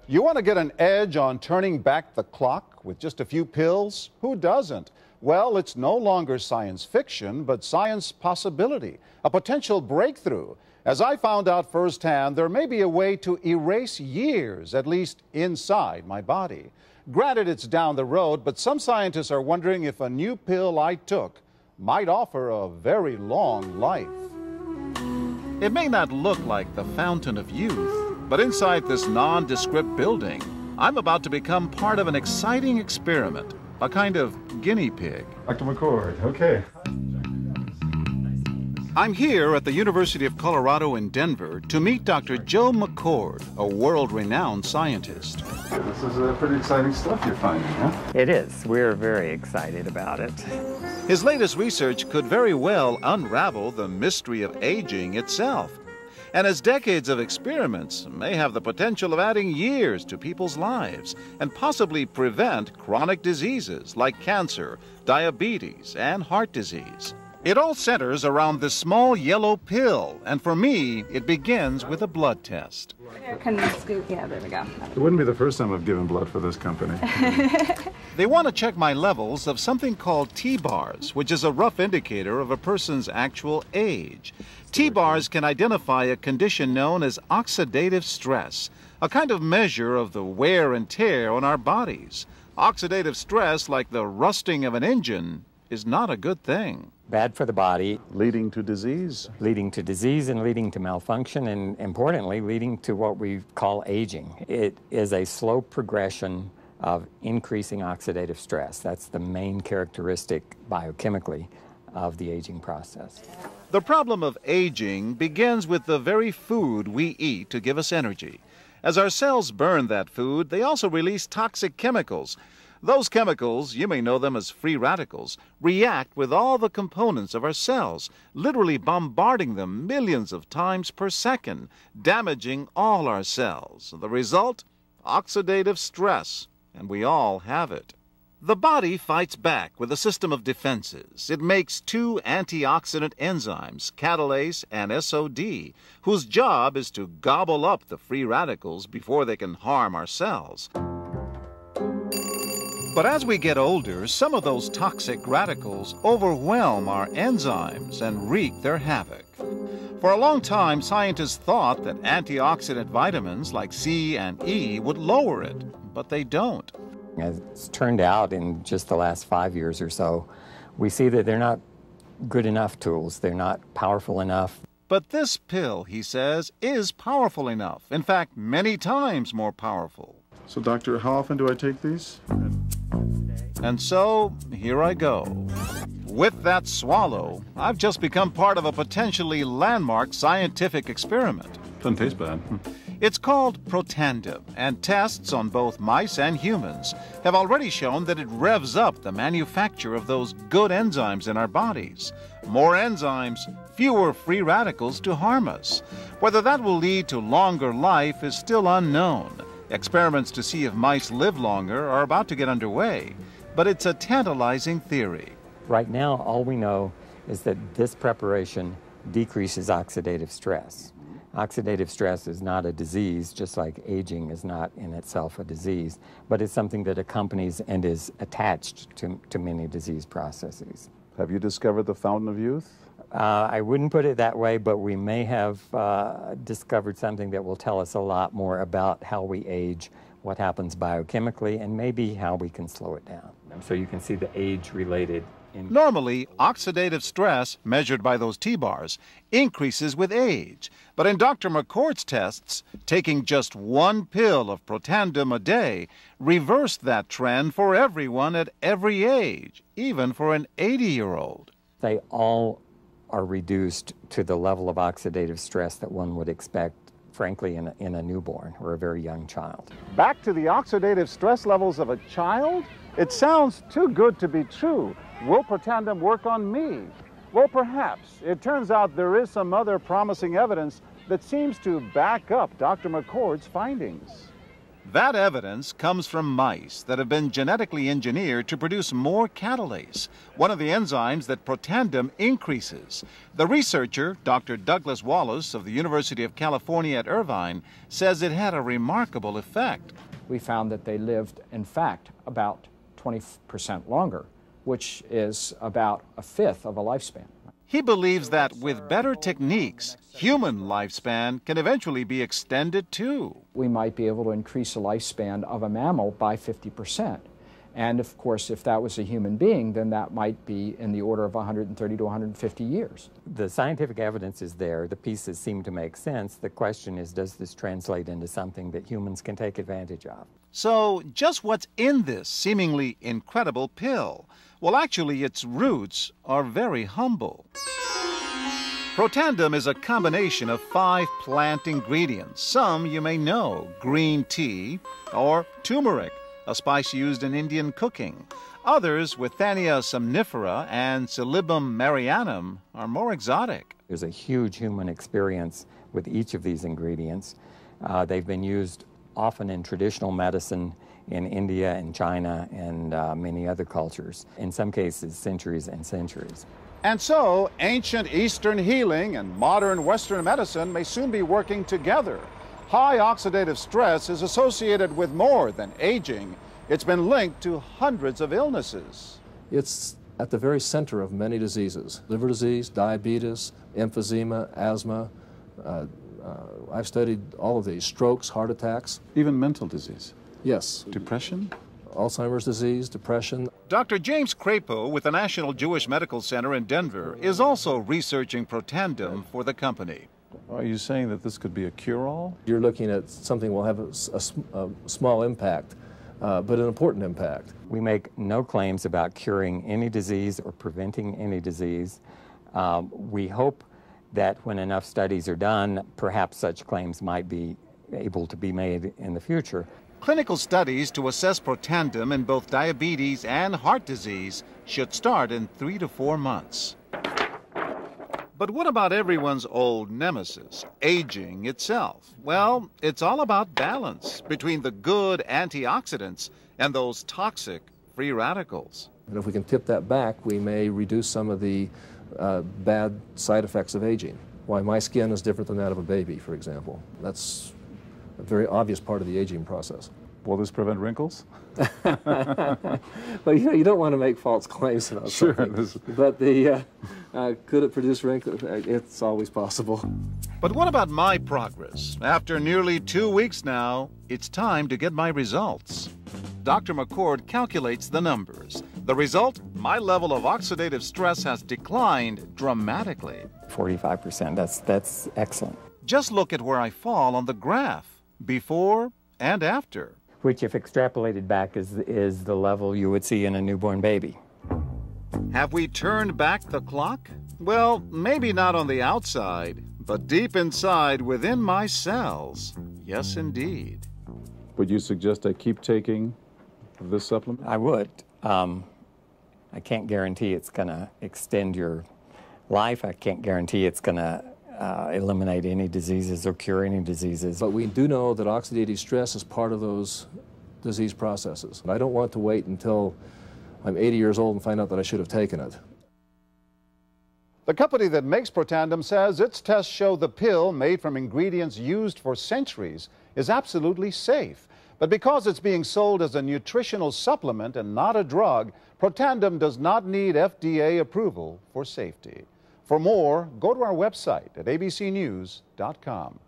You want to get an edge on turning back the clock with just a few pills? Who doesn't? Well, it's no longer science fiction, but science possibility, a potential breakthrough. As I found out firsthand, there may be a way to erase years, at least inside my body. Granted, it's down the road, but some scientists are wondering if a new pill I took might offer a very long life. It may not look like the fountain of youth, but inside this nondescript building, I'm about to become part of an exciting experiment, a kind of guinea pig. Dr. McCord, okay. I'm here at the University of Colorado in Denver to meet Dr. Joe McCord, a world-renowned scientist. This is pretty exciting stuff you're finding, huh? It is. We're very excited about it. His latest research could very well unravel the mystery of aging itself. And his decades of experiments may have the potential of adding years to people's lives and possibly prevent chronic diseases like cancer, diabetes, and heart disease. It all centers around this small yellow pill, and for me, it begins with a blood test. Can you scoop? Yeah, there we go. It wouldn't be the first time I've given blood for this company. They want to check my levels of something called T-bars, which is a rough indicator of a person's actual age. T-bars can identify a condition known as oxidative stress, a kind of measure of the wear and tear on our bodies. Oxidative stress, like the rusting of an engine, is not a good thing. Bad for the body. Leading to disease? Leading to disease and leading to malfunction, and importantly, leading to what we call aging. It is a slow progression of increasing oxidative stress. That's the main characteristic biochemically of the aging process. The problem of aging begins with the very food we eat to give us energy. As our cells burn that food, they also release toxic chemicals. Those chemicals, you may know them as free radicals, react with all the components of our cells, literally bombarding them millions of times per second, damaging all our cells. The result? Oxidative stress, and we all have it. The body fights back with a system of defenses. It makes two antioxidant enzymes, catalase and SOD, whose job is to gobble up the free radicals before they can harm our cells. But as we get older, some of those toxic radicals overwhelm our enzymes and wreak their havoc. For a long time, scientists thought that antioxidant vitamins like C and E would lower it, but they don't. As it's turned out in just the last 5 years or so, we see that they're not good enough tools. They're not powerful enough. But this pill, he says, is powerful enough. In fact, many times more powerful. So, doctor, how often do I take these? And so, here I go. With that swallow, I've just become part of a potentially landmark scientific experiment. Doesn't taste bad. It's called Protandim, and tests on both mice and humans have already shown that it revs up the manufacture of those good enzymes in our bodies. More enzymes, fewer free radicals to harm us. Whether that will lead to longer life is still unknown. Experiments to see if mice live longer are about to get underway, but it's a tantalizing theory. Right now, all we know is that this preparation decreases oxidative stress. Oxidative stress is not a disease, just like aging is not in itself a disease, but it's something that accompanies and is attached to many disease processes. Have you discovered the fountain of youth? I wouldn't put it that way, but we may have discovered something that will tell us a lot more about how we age, what happens biochemically, and maybe how we can slow it down. So you can see the age-related. Normally, oxidative stress, measured by those T-bars, increases with age. But in Dr. McCord's tests, taking just one pill of Protandim a day reversed that trend for everyone at every age, even for an 80-year-old. They all are reduced to the level of oxidative stress that one would expect, frankly, in a newborn or a very young child. Back to the oxidative stress levels of a child? It sounds too good to be true. Will Protandim work on me? Well, perhaps. It turns out there is some other promising evidence that seems to back up Dr. McCord's findings. That evidence comes from mice that have been genetically engineered to produce more catalase, one of the enzymes that Protandim increases. The researcher, Dr. Douglas Wallace of the University of California at Irvine, says it had a remarkable effect. We found that they lived, in fact, about 20% longer, which is about a fifth of a lifespan. He believes that with better techniques, human lifespan can eventually be extended too. We might be able to increase the lifespan of a mammal by 50%. And of course, if that was a human being, then that might be in the order of 130 to 150 years. The scientific evidence is there. The pieces seem to make sense. The question is, does this translate into something that humans can take advantage of? So, just what's in this seemingly incredible pill? Well, actually, its roots are very humble. Protandim is a combination of 5 plant ingredients. Some you may know: green tea or turmeric, a spice used in Indian cooking. Others, Withania somnifera and Silybum marianum, are more exotic. There's a huge human experience with each of these ingredients. They've been used often in traditional medicine in India and China and many other cultures, in some cases centuries and centuries. And so, ancient Eastern healing and modern Western medicine may soon be working together. High oxidative stress is associated with more than aging. It's been linked to hundreds of illnesses. It's at the very center of many diseases: liver disease, diabetes, emphysema, asthma. I've studied all of these: strokes, heart attacks. Even mental disease. Yes. Depression? Alzheimer's disease, depression. Dr. James Crapo with the National Jewish Medical Center in Denver is also researching Protandim for the company. Are you saying that this could be a cure-all? You're looking at something will have a small impact, but an important impact. We make no claims about curing any disease or preventing any disease. We hope that when enough studies are done, perhaps such claims might be able to be made in the future. Clinical studies to assess Protandim in both diabetes and heart disease should start in 3 to 4 months. But what about everyone's old nemesis, aging itself? Well, it's all about balance between the good antioxidants and those toxic free radicals. And if we can tip that back, we may reduce some of the bad side effects of aging. Why my skin is different than that of a baby, for example. That's a very obvious part of the aging process. Will this prevent wrinkles? Well, you don't want to make false claims about something. But could it produce wrinkles? It's always possible. But what about my progress? After nearly 2 weeks now, it's time to get my results. Dr. McCord calculates the numbers. The result? My level of oxidative stress has declined dramatically. 45%, that's excellent. Just look at where I fall on the graph, before and after. Which, if extrapolated back, is the level you would see in a newborn baby. Have we turned back the clock? Well, maybe not on the outside, but deep inside within my cells. Yes, indeed. Would you suggest I keep taking this supplement? I would. I can't guarantee it's going to extend your life. I can't guarantee it's going to eliminate any diseases or cure any diseases. But we do know that oxidative stress is part of those disease processes. I don't want to wait until I'm 80 years old and find out that I should have taken it. The company that makes Protandim says its tests show the pill, made from ingredients used for centuries, is absolutely safe. But because it's being sold as a nutritional supplement and not a drug, Protandim does not need FDA approval for safety. For more, go to our website at abcnews.com.